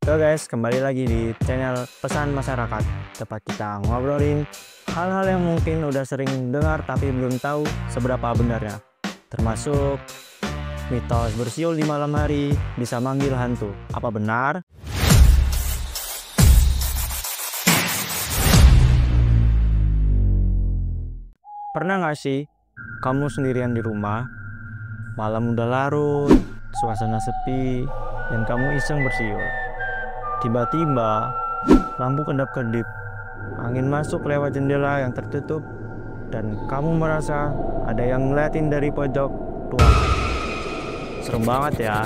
Halo guys, kembali lagi di channel Pesan Masyarakat. Tempat kita ngobrolin hal-hal yang mungkin udah sering dengar tapi belum tahu seberapa benarnya. Termasuk mitos bersiul di malam hari bisa manggil hantu. Apa benar? Pernah nggak sih kamu sendirian di rumah, malam udah larut, suasana sepi, dan kamu iseng bersiul? Tiba-tiba, lampu kedap-kedip, angin masuk lewat jendela yang tertutup, dan kamu merasa ada yang ngeliatin dari pojok ruangan. Serem banget ya.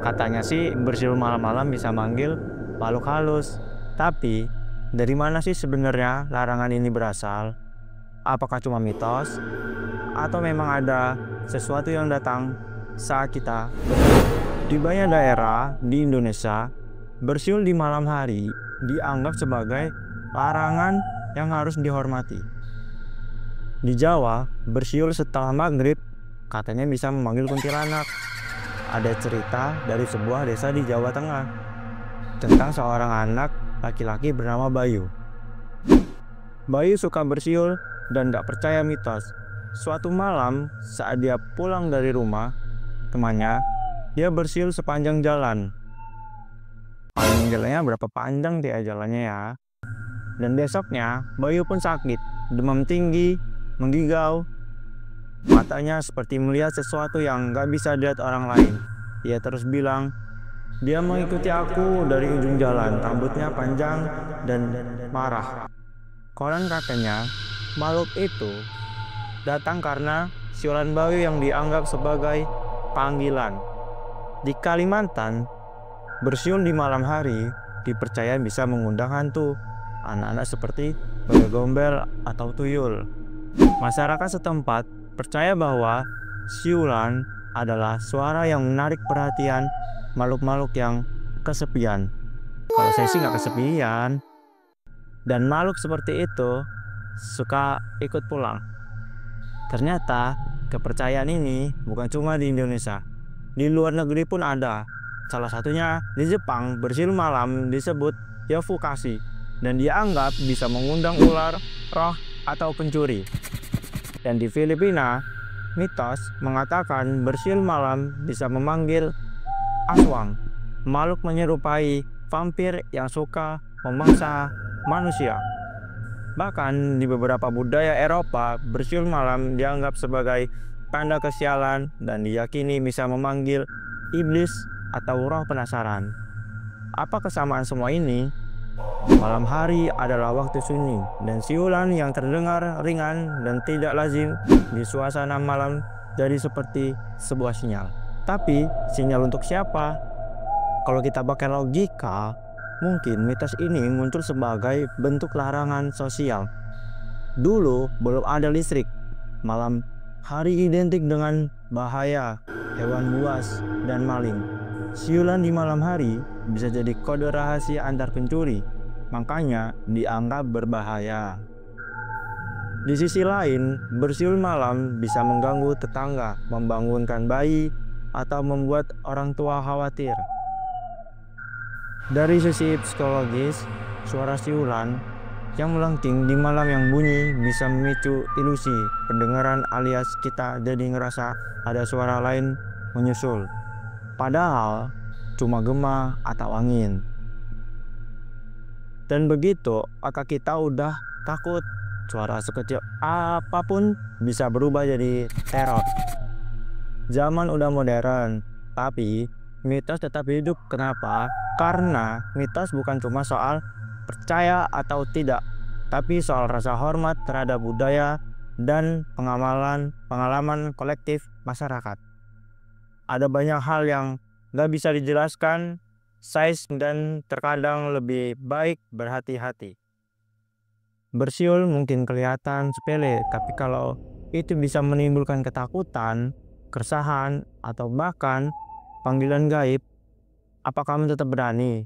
Katanya sih bersiul malam-malam bisa manggil makhluk halus. Tapi, dari mana sih sebenarnya larangan ini berasal? Apakah cuma mitos? Atau memang ada sesuatu yang datang saat kita di banyak daerah di Indonesia, bersiul di malam hari dianggap sebagai larangan yang harus dihormati. Di Jawa, bersiul setelah maghrib katanya bisa memanggil kuntilanak. Ada cerita dari sebuah desa di Jawa Tengah tentang seorang anak laki-laki bernama Bayu. Bayu suka bersiul dan tidak percaya mitos. Suatu malam saat dia pulang dari rumah temannya, dia bersiul sepanjang jalan. Jalannya berapa panjang dia jalannya ya. Dan besoknya Bayu pun sakit, demam tinggi, menggigau. Matanya seperti melihat sesuatu yang gak bisa dilihat orang lain. Ia terus bilang, dia mengikuti aku dari ujung jalan, rambutnya panjang dan marah. Konon katanya makhluk itu datang karena siulan Bayu yang dianggap sebagai panggilan. Di Kalimantan, bersiul di malam hari dipercaya bisa mengundang hantu, anak-anak seperti bayi gombel atau tuyul. Masyarakat setempat percaya bahwa siulan adalah suara yang menarik perhatian makhluk-makhluk yang kesepian. Kalau saya sih nggak kesepian. Dan makhluk seperti itu suka ikut pulang. Ternyata kepercayaan ini bukan cuma di Indonesia. Di luar negeri pun ada. Salah satunya di Jepang, bersiul malam disebut yafukasi dan dianggap bisa mengundang ular, roh, atau pencuri. Dan di Filipina, mitos mengatakan bersiul malam bisa memanggil aswang, makhluk menyerupai vampir yang suka memangsa manusia. Bahkan di beberapa budaya Eropa, bersiul malam dianggap sebagai tanda kesialan dan diyakini bisa memanggil iblis atau roh penasaran. Apa kesamaan semua ini? Malam hari adalah waktu sunyi dan siulan yang terdengar ringan dan tidak lazim di suasana malam jadi seperti sebuah sinyal. Tapi sinyal untuk siapa? Kalau kita pakai logika, mungkin mitos ini muncul sebagai bentuk larangan sosial. Dulu belum ada listrik. Malam hari identik dengan bahaya, hewan buas, dan maling. Siulan di malam hari bisa jadi kode rahasia antar pencuri, makanya dianggap berbahaya. Di sisi lain, bersiul malam bisa mengganggu tetangga, membangunkan bayi, atau membuat orang tua khawatir. Dari sisi psikologis, suara siulan yang melengking di malam yang bunyi bisa memicu ilusi pendengaran alias kita jadi ngerasa ada suara lain menyusul. Padahal cuma gema atau angin. Dan begitu otak kita udah takut, suara sekecil apapun bisa berubah jadi teror. Zaman udah modern, tapi mitos tetap hidup. Kenapa? Karena mitos bukan cuma soal percaya atau tidak, tapi soal rasa hormat terhadap budaya dan pengalaman kolektif masyarakat. Ada banyak hal yang gak bisa dijelaskan, dan terkadang lebih baik berhati-hati. Bersiul mungkin kelihatan sepele, tapi kalau itu bisa menimbulkan ketakutan, keresahan, atau bahkan panggilan gaib, apa kamu tetap berani?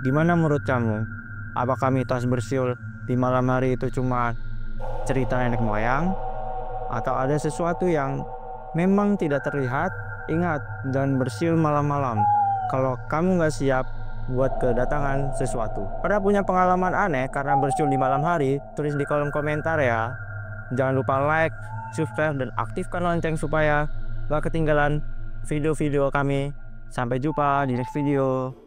Gimana menurut kamu? Apakah mitos bersiul di malam hari itu cuma cerita nenek moyang? Atau ada sesuatu yang memang tidak terlihat? Ingat, dan bersiul malam-malam. Kalau kamu nggak siap, buat kedatangan sesuatu. Pernah punya pengalaman aneh karena bersiul di malam hari? Tulis di kolom komentar ya. Jangan lupa like, subscribe, dan aktifkan lonceng supaya gak ketinggalan video-video kami. Sampai jumpa di next video.